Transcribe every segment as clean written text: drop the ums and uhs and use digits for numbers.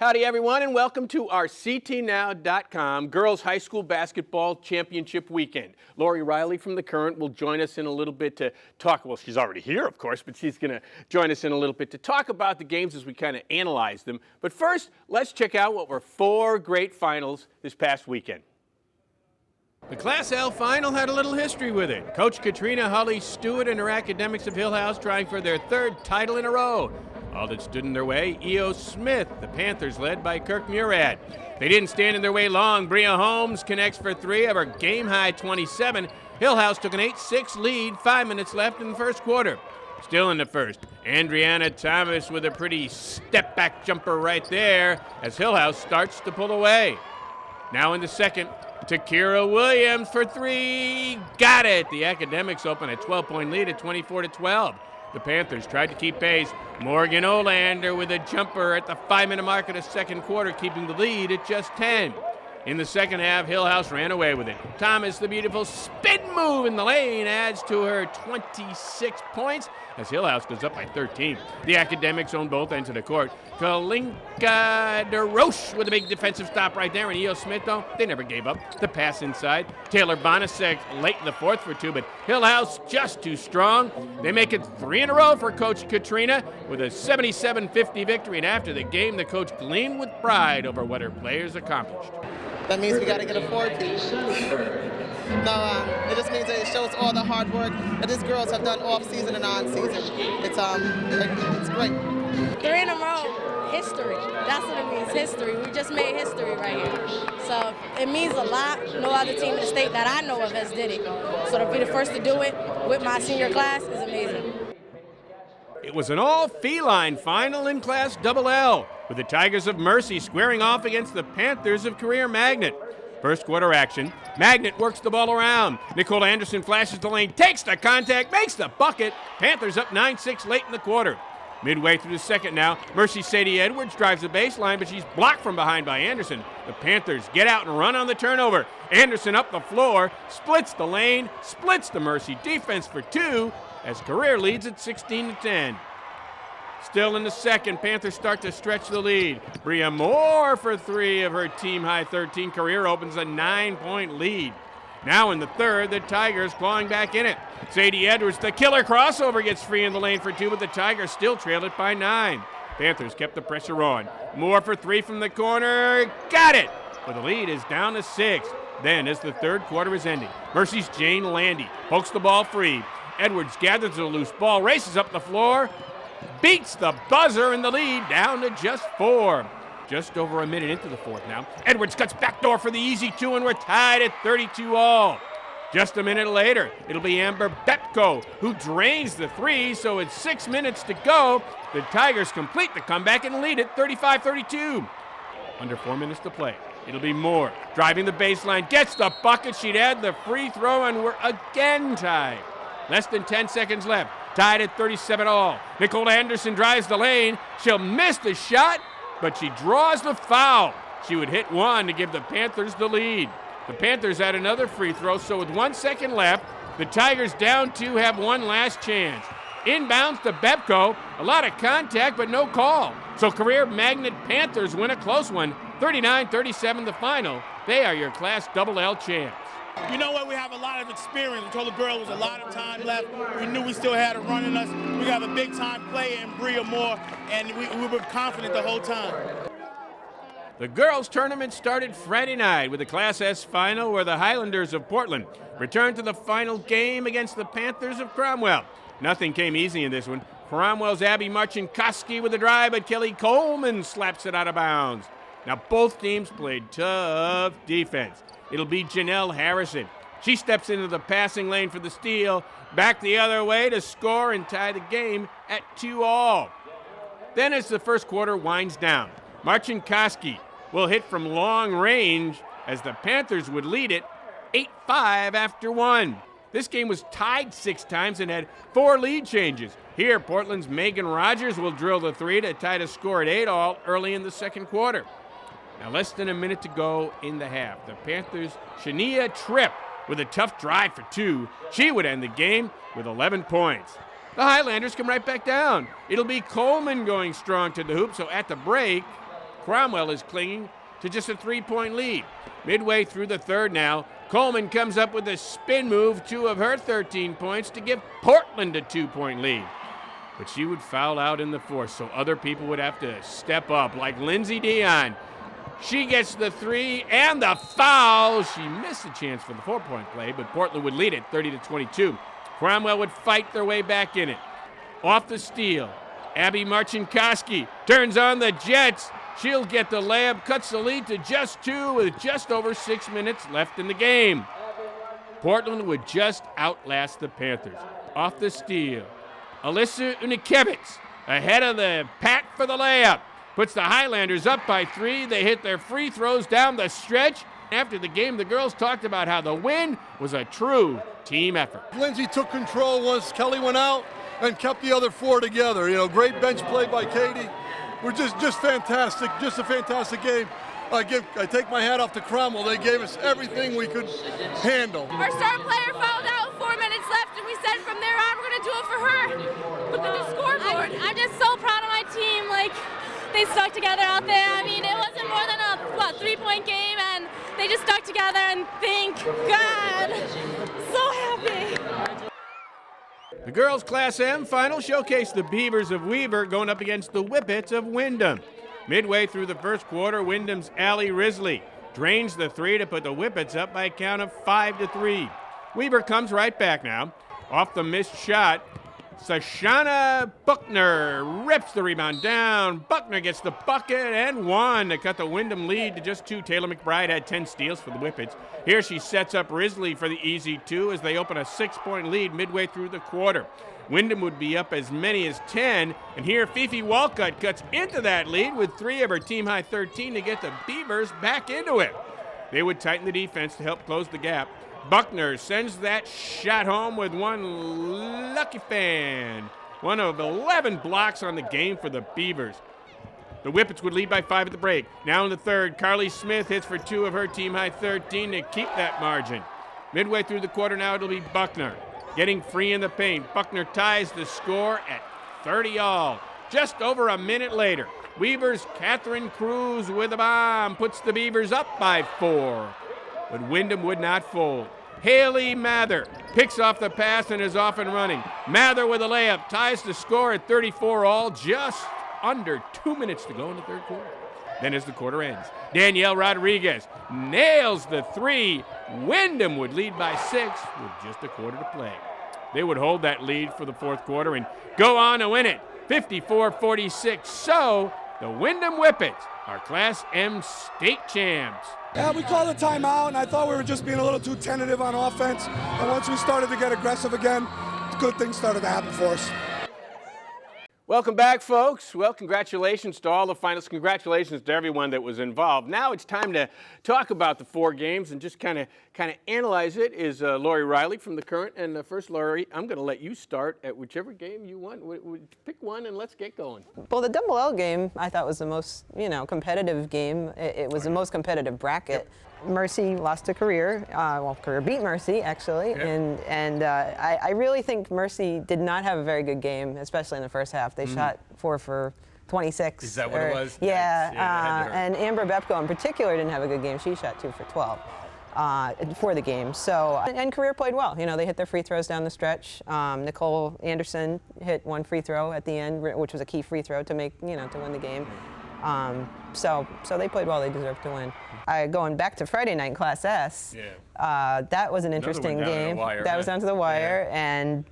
Howdy, everyone, and welcome to our CTNow.com Girls High School Basketball Championship Weekend. Lori Riley from The Current will join us in a little bit to talk. Well, she's already here, of course, but she's going to join us in a little bit to talk about the games as we kind of analyze them. But first, let's check out what were 4 great finals this past weekend. The Class L final had a little history with it. Coach Katrina Hulley-Stewart and her Academics of Hill House trying for their 3rd title in a row. All that stood in their way, E.O. Smith, the Panthers led by Kirk Murad. They didn't stand in their way long. Bria Holmes connects for 3 of her game-high 27. Hill House took an 8-6 lead, 5 minutes left in the first quarter. Still in the first, Andriana Thomas with a pretty step-back jumper right there as Hill House starts to pull away. Now in the second, Takira Williams for 3. Got it! The Academics open a 12-point lead at 24-12. The Panthers tried to keep pace. Morgan Olander with a jumper at the 5-minute mark of the second quarter, keeping the lead at just 10. In the second half, Hill House ran away with it. Thomas, the beautiful spin move in the lane, adds to her 26 points as Hill House goes up by 13. The Academics own both ends of the court. Kalinka DeRoche with a big defensive stop right there. And E.O. Smith, though, they never gave up. The pass inside. Taylor Bonasek late in the fourth for 2, but Hill House just too strong. They make it 3 in a row for Coach Katrina with a 77-50 victory. And after the game, the coach gleamed with pride over what her players accomplished. That means we got to get a 4-peat. No, it just means that it shows all the hard work that these girls have done off-season and on-season. It's great. 3 in a row, history. That's what it means, history. We just made history right here. So it means a lot. No other team in the state that I know of has did it. So to be the first to do it with my senior class is amazing. It was an all-feline final in Class L, with the Tigers of Mercy squaring off against the Panthers of Career Magnet. First quarter action, Magnet works the ball around. Nicole Anderson flashes the lane, takes the contact, makes the bucket. Panthers up 9-6 late in the quarter. Midway through the second now, Mercy Sadie Edwards drives the baseline, but she's blocked from behind by Anderson. The Panthers get out and run on the turnover. Anderson up the floor, splits the lane, splits the Mercy defense for 2, as Career leads at 16-10. Still in the second, Panthers start to stretch the lead. Bria Moore for 3 of her team-high 13. Career opens a 9-point lead. Now in the third, the Tigers clawing back in it. Sadie Edwards, the killer crossover, gets free in the lane for 2, but the Tigers still trail it by 9. Panthers kept the pressure on. Moore for 3 from the corner. Got it! But the lead is down to 6. Then, as the third quarter is ending, Mercy's Jane Landy pokes the ball free. Edwards gathers a loose ball, races up the floor, beats the buzzer, and the lead down to just 4. Just over a minute into the fourth now. Edwards cuts backdoor for the easy 2, and we're tied at 32 all. Just a minute later, it'll be Amber Betko who drains the 3, so it's 6 minutes to go. The Tigers complete the comeback and lead at 35-32. Under 4 minutes to play. It'll be Moore driving the baseline, gets the bucket. She'd add the free throw, and we're again tied. Less than 10 seconds left. Tied at 37 all. Nicole Anderson drives the lane. She'll miss the shot, but she draws the foul. She would hit 1 to give the Panthers the lead. The Panthers had another free throw, so with 1 second left, the Tigers down 2 have one last chance. Inbounds to Bepko. A lot of contact, but no call. So Career Magnet Panthers win a close one. 39-37 the final. They are your Class L champs. You know what? We have a lot of experience. We told the girl there was a lot of time left. We knew we still had a run in us. We have a big-time player in Bria Moore, and we were confident the whole time. The girls' tournament started Friday night with the Class S final, where the Highlanders of Portland returned to the final game against the Panthers of Cromwell. Nothing came easy in this one. Cromwell's Abby Marchinkoski with a drive, but Kelly Coleman slaps it out of bounds. Now both teams played tough defense. It'll be Janelle Harrison. She steps into the passing lane for the steal, back the other way to score and tie the game at 2 all. Then as the first quarter winds down, Marchinkoski will hit from long range as the Panthers would lead it 8-5 after 1. This game was tied 6 times and had 4 lead changes. Here, Portland's Megan Rogers will drill the 3 to tie the score at 8 all early in the second quarter. Now less than a minute to go in the half. The Panthers' Shania Tripp with a tough drive for 2. She would end the game with 11 points. The Highlanders come right back down. It'll be Coleman going strong to the hoop, so at the break, Cromwell is clinging to just a 3-point lead. Midway through the third now, Coleman comes up with a spin move, 2 of her 13 points, to give Portland a 2-point lead. But she would foul out in the fourth, so other people would have to step up, like Lindsey Dion. She gets the 3 and the foul. She missed a chance for the 4-point play, but Portland would lead it 30-22. Cromwell would fight their way back in it. Off the steal, Abby Marcinkowski turns on the Jets. She'll get the layup, cuts the lead to just 2 with just over 6 minutes left in the game. Portland would just outlast the Panthers. Off the steal, Alyssa Unikevich ahead of the pack for the layup. Puts the Highlanders up by 3. They hit their free throws down the stretch. After the game, the girls talked about how the win was a true team effort. Lindsay took control once Kelly went out and kept the other 4 together. You know, great bench play by Katie. We're just fantastic, just a fantastic game. I take my hat off to Cromwell. They gave us everything we could handle. Our star player fouled out, 4 minutes left, and we said from there on we're going to do it for her. Look at the scoreboard. I'm just so proud of my team. Like, they stuck together out there. I mean, it wasn't more than a 3-point game, and they just stuck together, and thank God. So happy. The girls' Class M final showcased the Beavers of Weaver going up against the Whippets of Wyndham. Midway through the first quarter, Wyndham's Allie Risley drains the 3 to put the Whippets up by a count of 5-3. Weaver comes right back now. Off the missed shot, Sashana Buckner rips the rebound down. Buckner gets the bucket and 1 to cut the Wyndham lead to just 2. Taylor McBride had 10 steals for the Whippets. Here she sets up Risley for the easy 2 as they open a 6-point lead midway through the quarter. Wyndham would be up as many as 10, and here Fifi Walcott cuts into that lead with 3 of her team-high 13 to get the Beavers back into it. They would tighten the defense to help close the gap. Buckner sends that shot home with 1 lucky fan. 1 of 11 blocks on the game for the Beavers. The Whippets would lead by 5 at the break. Now in the third, Carly Smith hits for 2 of her team-high 13 to keep that margin. Midway through the quarter now, it'll be Buckner getting free in the paint. Buckner ties the score at 30 all. Just over a minute later, Weaver's Catherine Cruz with a bomb puts the Beavers up by 4. But Wyndham would not fold. Haley Mather picks off the pass and is off and running. Mather with a layup ties the score at 34 all, just under 2 minutes to go in the third quarter. Then as the quarter ends, Danielle Rodriguez nails the 3. Wyndham would lead by 6 with just a quarter to play. They would hold that lead for the fourth quarter and go on to win it, 54-46. So the Wyndham Whippets are Class M state champs. Yeah, we called a timeout, and I thought we were just being a little too tentative on offense. And once we started to get aggressive again, good things started to happen for us. Welcome back, folks. Well, congratulations to all the finalists. Congratulations to everyone that was involved. Now it's time to talk about the 4 games and just kind of analyze it. Is Lori Riley from the Current. And first, Lori, I'm going to let you start at whichever game you want. Pick one and let's get going. Well, the Double L game I thought was the most, competitive game. It was the most competitive bracket. Yep. Mercy lost to Career. Career beat Mercy, actually. Yep. And I really think Mercy did not have a very good game, especially in the first half. They shot 4 for 26. Is that what it was? Yeah. And Amber Bepko in particular didn't have a good game. She shot 2 for 12 for the game. So, and Career played well. They hit their free throws down the stretch. Nicole Anderson hit 1 free throw at the end, which was a key free throw to make, to win the game. So they played well. They deserved to win. Going back to Friday night Class S, that was an interesting game. That was down to the wire, and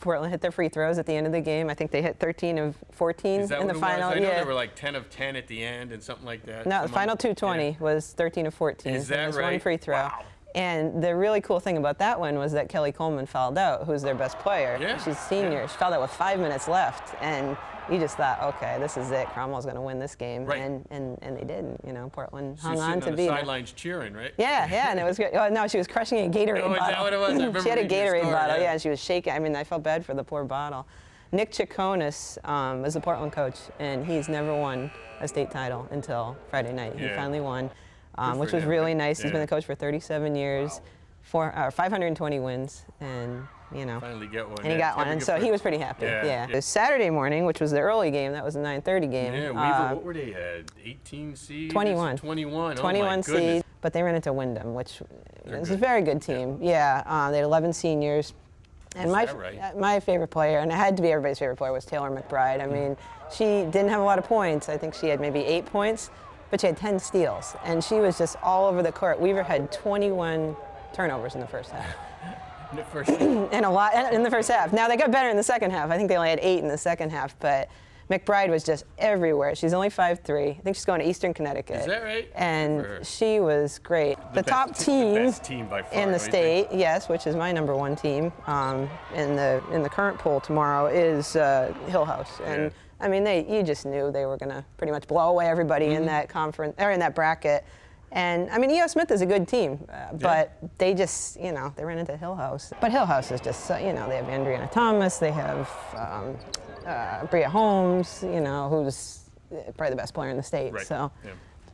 Portland hit their free throws at the end of the game. I think they hit 13 of 14 in the final. I know they were like 10 of 10 at the end and something like that. No, the final 220 was 13 of 14. Is that right? 1 free throw. Wow. And the really cool thing about that one was that Kelly Coleman fouled out, who's their best player. Yeah. She's senior. Yeah. She fouled out with 5 minutes left, and you just thought, okay, this is it. Cromwell's going to win this game, right. and they did. Portland she hung was on to on beat the it. sidelines cheering, right? Yeah, and it was great. Oh, no, she was crushing a Gatorade bottle. Is that what it was? I remember She had a reading your Gatorade story, bottle, yeah. and she was shaking. I mean, I felt bad for the poor bottle. Nick Chaconis is the Portland coach, and he's never won a state title until Friday night. He finally won, which was really nice. He's been the coach for 37 years. 520 wins, and you know. Finally get one. And he got one, and so he was pretty happy. Yeah. It was Saturday morning, which was the early game. That was the 9:30 game. Yeah, Weaver, what were they at? 18 seed? 21. 21. 21 seed, but they ran into Wyndham, which is a very good team. Yeah, they had 11 seniors. And my favorite player, and it had to be everybody's favorite player, was Taylor McBride. I mean, she didn't have a lot of points. I think she had maybe 8 points, but she had 10 steals. And she was just all over the court. Weaver had 21 turnovers in the first half. In the first half? And a lot in the first half. Now, they got better in the second half. I think they only had 8 in the second half, but McBride was just everywhere. She's only 5'3". I think she's going to Eastern Connecticut. Is that right? And she was great. The top team, the best team by far, in the state, yes, which is my #1 team in the current poll tomorrow, is Hill House. And I mean, you just knew they were going to pretty much blow away everybody in that conference or in that bracket. And I mean, E.O. Smith is a good team, but they just, you know, they ran into Hill House. But Hill House is just, you know, they have Andriana Thomas, they have Bria Holmes, you know, who's probably the best player in the state. Right. So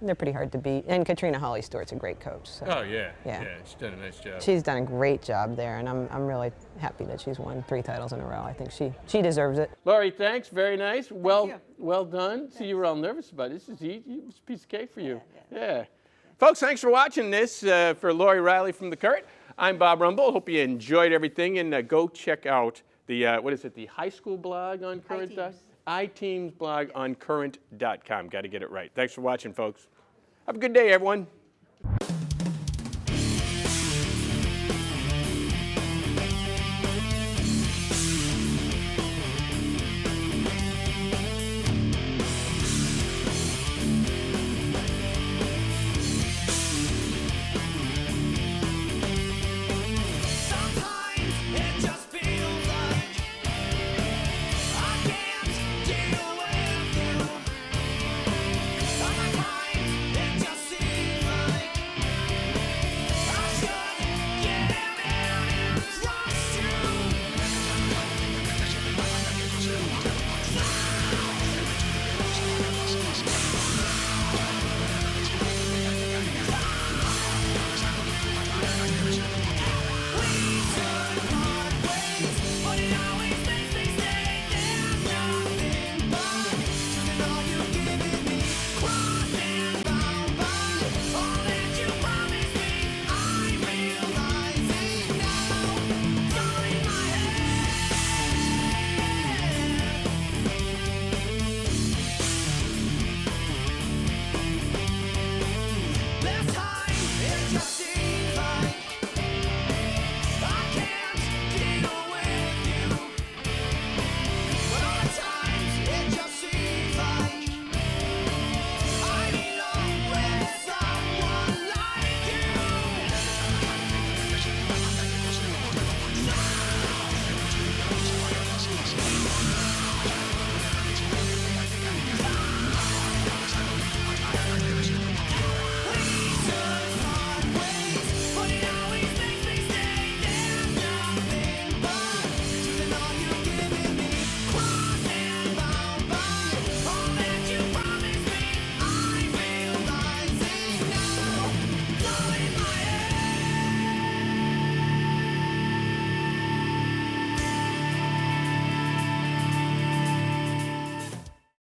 they're pretty hard to beat. And Katrina Holly Stewart's a great coach. So. Oh, yeah. She's done a nice job. She's done a great job there, and I'm really happy that she's won 3 titles in a row. I think she deserves it. Laurie, thanks. Very nice. Well done. Thanks. See, you were all nervous about it. This is easy. It was a piece of cake for you. Yeah. Folks, thanks for watching this. For Laurie Riley from the Current, I'm Bob Rumble. Hope you enjoyed everything, and go check out the, the high school blog on Current? iTeams blog on Current.com. Got to get it right. Thanks for watching, folks. Have a good day, everyone.